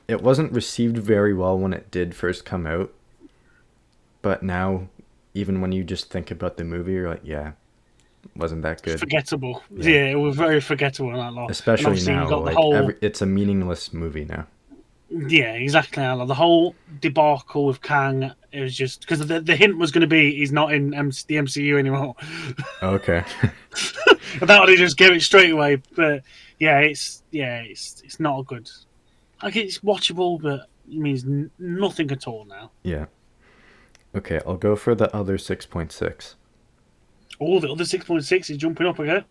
it wasn't received very well when it did first come out, but now even when you just think about the movie, you're like, yeah, wasn't that good. Forgettable. Yeah. Yeah, it was very forgettable in that lot. And Especially obviously you now, got the like whole. it's a meaningless movie now. Yeah, exactly. Like the whole debacle with Kang. It was just because the hint was going to be he's not in the MCU anymore. Okay. That would have just give it straight away. But it's not good. Like it's watchable, but it means nothing at all now. Yeah. Okay, I'll go for the other 6.6. All the other 6.6 is jumping up again.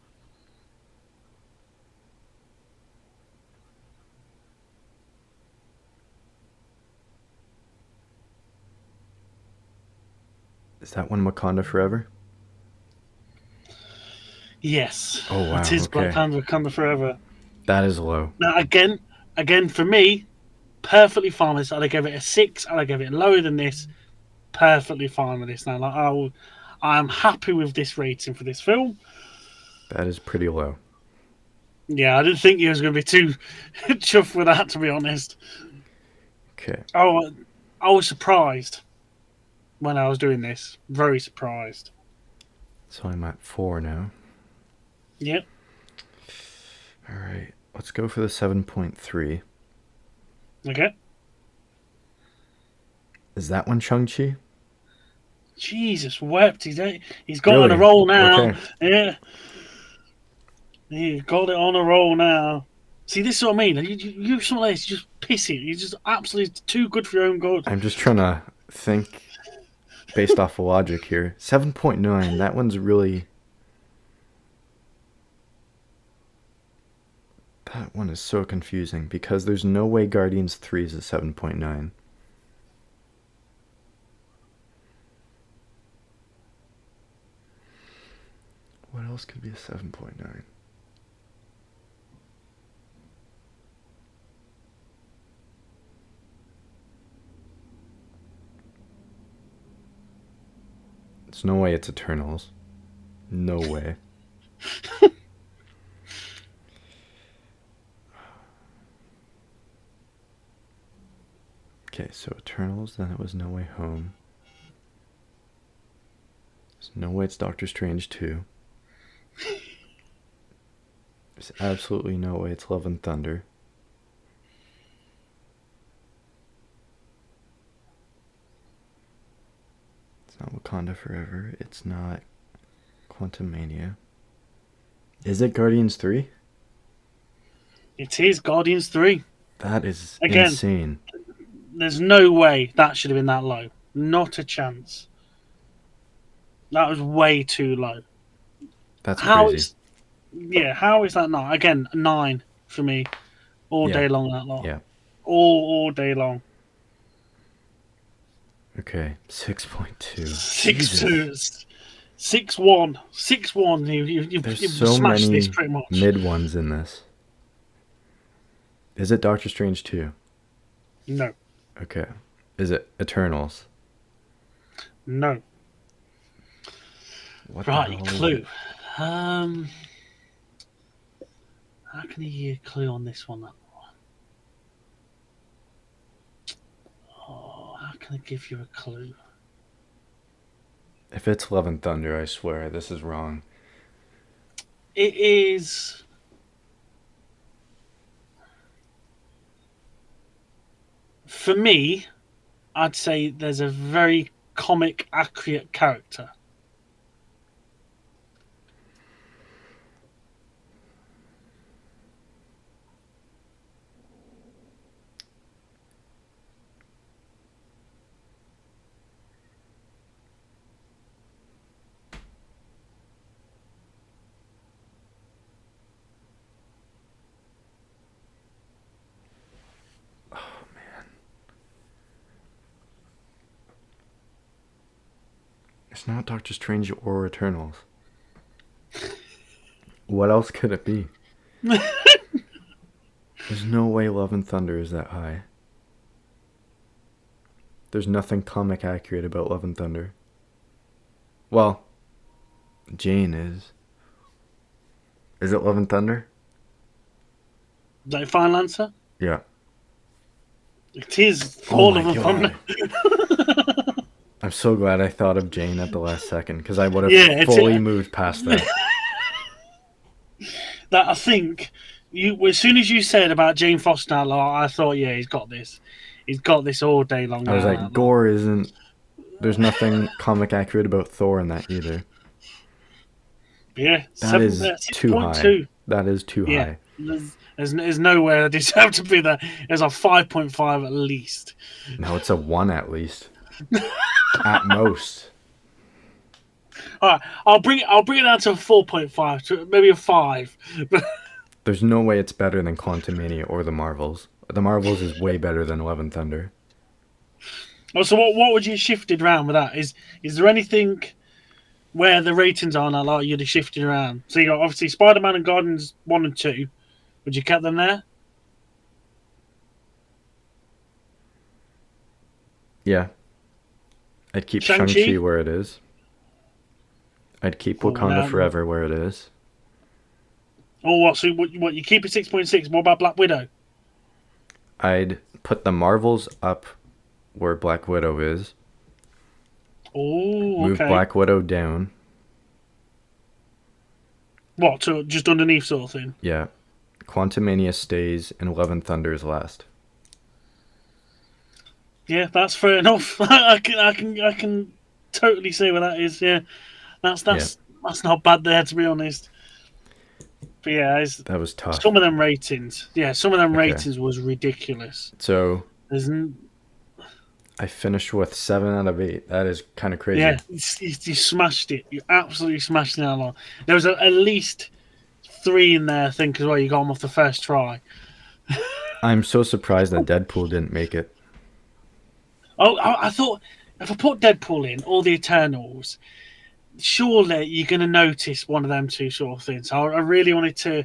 Is that one Wakanda Forever? Yes, Oh it wow, is Black okay. Panther Wakanda Forever. That is low. Now again for me, perfectly fine with this. I'd give it a 6. I'd give it lower than this. Perfectly fine with this now. I'm happy with this rating for this film. That is pretty low. Yeah, I didn't think you was going to be too chuffed with that, to be honest. Okay. Oh, I was surprised when I was doing this. Very surprised. So I'm at 4 now. Yep. Alright. Let's go for the 7.3. Okay. Is that one Shang-Chi? Jesus wept. He's got on a Really? roll now. Okay. Yeah. He got it on a roll now. See, this is what I mean. You some of this just pissing. You're just absolutely too good for your own good. I'm just trying to think based off of logic here. 7.9, that one's really... That one is so confusing because there's no way Guardians 3 is a 7.9. What else could be a 7.9? There's no way it's Eternals. No way. Okay, so Eternals, then it was No Way Home. There's no way it's Doctor Strange 2. There's absolutely no way it's Love and Thunder. It's not Wakanda Forever. It's not Quantumania. Is it Guardians 3? It is Guardians 3. That is Again, insane. there's no way that should have been that low. Not a chance. That was way too low. That's How crazy. how is that not? Again, 9 for me. All Yeah. day long, that lot. Yeah. All day long. Okay, 6.2. 6-2. 6-1. 6-1. You've There's so smashed many this pretty much. mid ones in this. Is it Doctor Strange 2? No. Okay. Is it Eternals? No. What the Right, hell is clue. it? How can you give you a clue on this one? Oh, how can I give you a clue? If it's Love and Thunder, I swear this is wrong. It is. For me, I'd say there's a very comic accurate character. It's not Doctor Strange or Eternals. What else could it be? There's no way Love and Thunder is that high. There's nothing comic accurate about Love and Thunder. Well, Jane is. Is it Love and Thunder? Is that your final answer? Yeah. It is Oh all my of them God. from I'm so glad I thought of Jane at the last second, because I would have Yeah, fully moved past that. that. I think you as soon as you said about Jane Foster, I thought, yeah, he's got this. He's got this all day long. I was like, Gore isn't... There's nothing comic accurate about Thor in that either. Yeah, That is too high. 6.2. That is too Yeah, high. there's nowhere they deserve to be there. There's a 5.5 at least. No, it's a 1 at least. At most. All right, I'll bring it down to a 4.5, to maybe a 5. There's no way it's better than Quantumania or The Marvels. The Marvels is way better than Love and Thunder. Oh, so what would you shifted around with that? Is there anything where the ratings are now like you'd have shifted around? So you got obviously Spider-Man and Guardians 1 and 2. Would you kept them there? Yeah. I'd keep Shang-Chi? Shang-Chi where it is. I'd keep Wakanda Forever where it is. Oh, what? So what? You keep it 6.6. What about Black Widow? I'd put the Marvels up where Black Widow is. Oh, Move okay. Black Widow down. What? So just underneath sort of thing? Yeah. Quantumania stays and Love and Thunder is last. Yeah, that's fair enough. I can totally see where that is. Yeah, that's not bad there, to be honest. But yeah, that was tough. Some of them ratings. Yeah, some of them ratings was ridiculous. So I finished with 7 out of 8. That is kind of crazy. Yeah, you smashed it. You absolutely smashed it out. There was at least 3 in there, I think, as well. You got them off the first try. I'm so surprised that Deadpool didn't make it. Oh, I thought if I put Deadpool in, or the Eternals, surely you're going to notice one of them two sort of things. So I really wanted to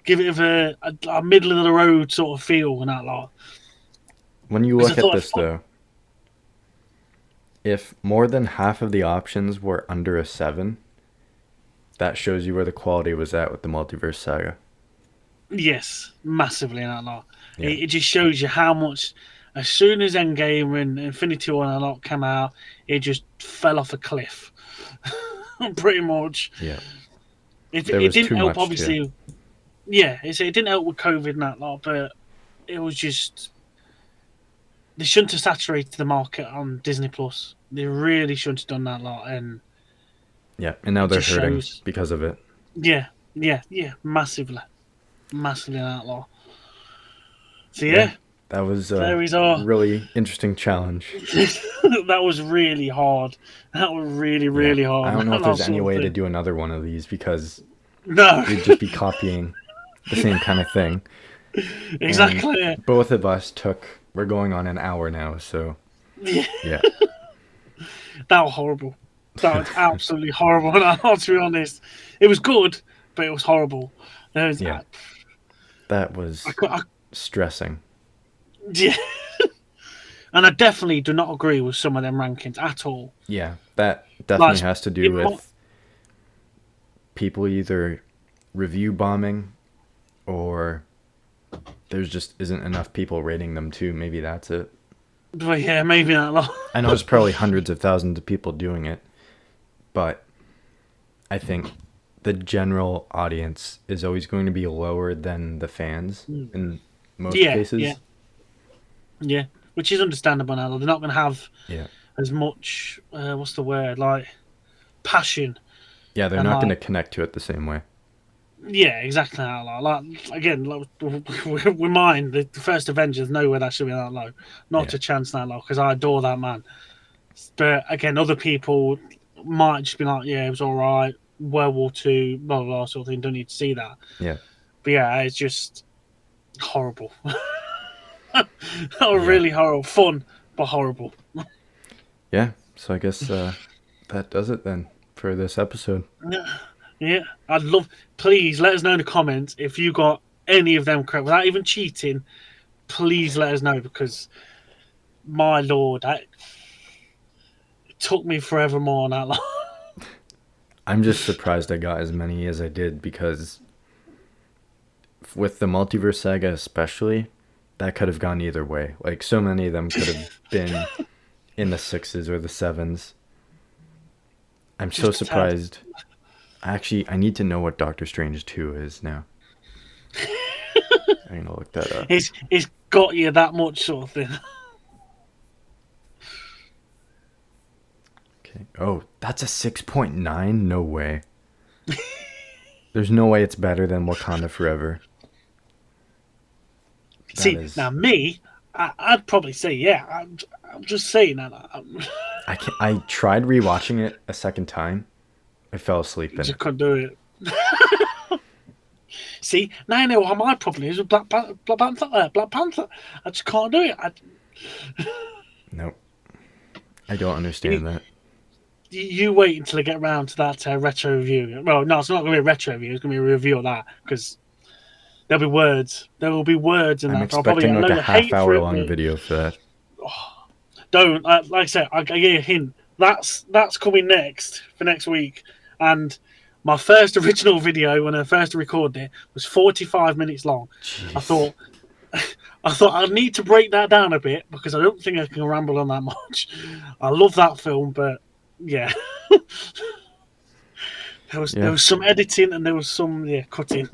give it a middle of the road sort of feel and that lot. When you look at this, though, if more than half of the options were under a 7, that shows you where the quality was at with the Multiverse Saga. Yes, massively in that lot. Yeah. It just shows you how much. As soon as Endgame and Infinity War and a lot came out, it just fell off a cliff. Pretty much. Yeah. It didn't help, obviously. Yeah, it didn't help with COVID and that lot, but it was just. They shouldn't have saturated the market on Disney Plus. They really shouldn't have done that lot. And now they're hurting because of it. Yeah, massively in that lot. So yeah. That was a really interesting challenge. That was really hard. That was really hard. I don't know if there's any way to do another one of these because no, we'd just be copying the same kind of thing. Exactly. And both of us we're going on an hour now, so yeah. That was horrible. That was absolutely horrible. To be honest, it was good, but it was horrible. That was stressing. Yeah. And I definitely do not agree with some of them rankings at all. Yeah, that definitely has to do with people either review bombing or there just isn't enough people rating them too. Maybe that's it. But yeah, maybe not. I know there's probably hundreds of thousands of people doing it, but I think the general audience is always going to be lower than the fans in most cases. Yeah, which is understandable now. They're not going to have as much, what's the word, like passion. Yeah, they're not going to connect to it the same way. Yeah, exactly. With mine, the first Avengers, nowhere that should be that low. Not a chance that low, because I adore that man. But again, other people might just be like, yeah, it was all right. World War II, blah, blah, blah, sort of thing. Don't need to see that. Yeah. But yeah, it's just horrible. Really horrible. Fun, but horrible. Yeah. So I guess that does it then for this episode. Yeah, I'd love. Please let us know in the comments if you got any of them correct without even cheating. Please let us know because, my lord, it took me forever more on that line. I'm just surprised I got as many as I did because with the Multiverse Saga especially, that could have gone either way. Like, so many of them could have been in the 6s or the 7s. I'm so surprised. Actually, I need to know what Doctor Strange 2 is now. I'm gonna look that up. It's got you that much sort of thing. Okay. Oh, that's a 6.9? No way. There's no way it's better than Wakanda Forever. Now me, I'd probably say yeah. I'm just saying that. I tried rewatching it a second time. I fell asleep in just it. couldn't do it. See, now I know what my problem is with Black Panther. I just can't do it. Nope. I don't understand that. You wait until I get around to that retro review. Well, no, it's not going to be a retro review. It's going to be a review of that because there'll be words. There will be words in that. I'm expecting like a half-hour-long video for that. Oh, don't. Like I said, I gave you a hint. That's coming next for next week. And my first original video when I first recorded it was 45 minutes long. Jeez. I thought I need to break that down a bit because I don't think I can ramble on that much. I love that film, but yeah. There was some editing and there was some cutting.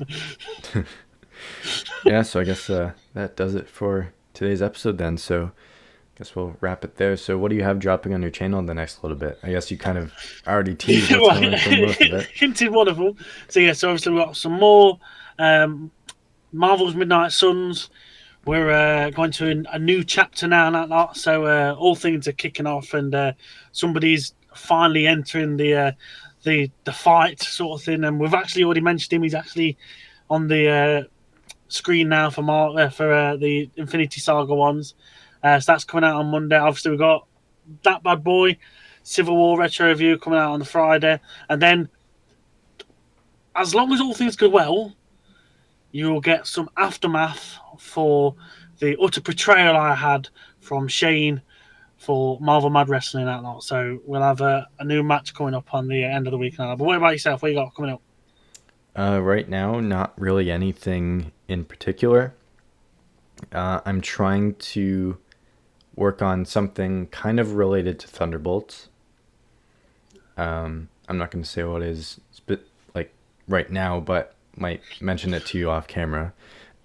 Yeah, so I guess that does it for today's episode then. So I guess we'll wrap it there. So what do you have dropping on your channel in the next little bit? I guess you kind of already teased what's going for most of it. Hinted one of them. So yeah, so obviously we've got some more Marvel's Midnight Suns. We're going to a new chapter now and that lot. So all things are kicking off and somebody's finally entering the fight sort of thing. And we've actually already mentioned him. He's actually on the screen now for the Infinity Saga ones. So that's coming out on Monday. Obviously, we've got That Bad Boy, Civil War retro review coming out on the Friday. And then, as long as all things go well, you'll get some aftermath for the utter betrayal I had from Shane for Marvel Mad Wrestling and that lot. So we'll have a new match coming up on the end of the week now. But what about yourself? What you got coming up? Right now, not really anything in particular. I'm trying to work on something kind of related to Thunderbolts. I'm not going to say what it is like right now, but might mention it to you off camera.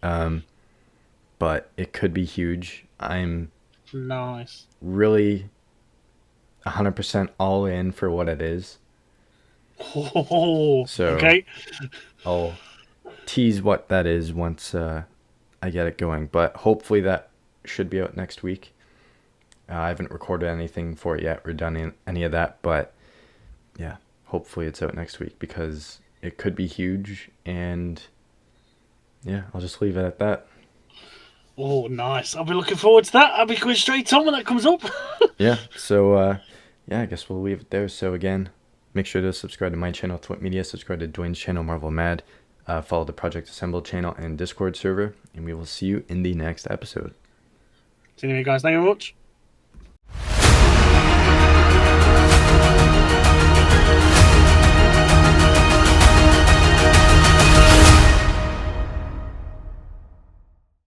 But it could be huge. I'm nice. Really 100% all in for what it is. Oh, so okay. I'll tease what that is once I get it going. But hopefully that should be out next week. I haven't recorded anything for it yet or done any of that, but yeah, hopefully it's out next week because it could be huge. And yeah, I'll just leave it at that. Oh, nice. I'll be looking forward to that. I'll be going straight on when that comes up. Yeah, so yeah, I guess we'll leave it there. So again, make sure to subscribe to my channel, Thwip Media, subscribe to Duane's channel, Marvel Mad, follow the Project Assemble channel and Discord server, and we will see you in the next episode. So anyway, guys, thank you very much.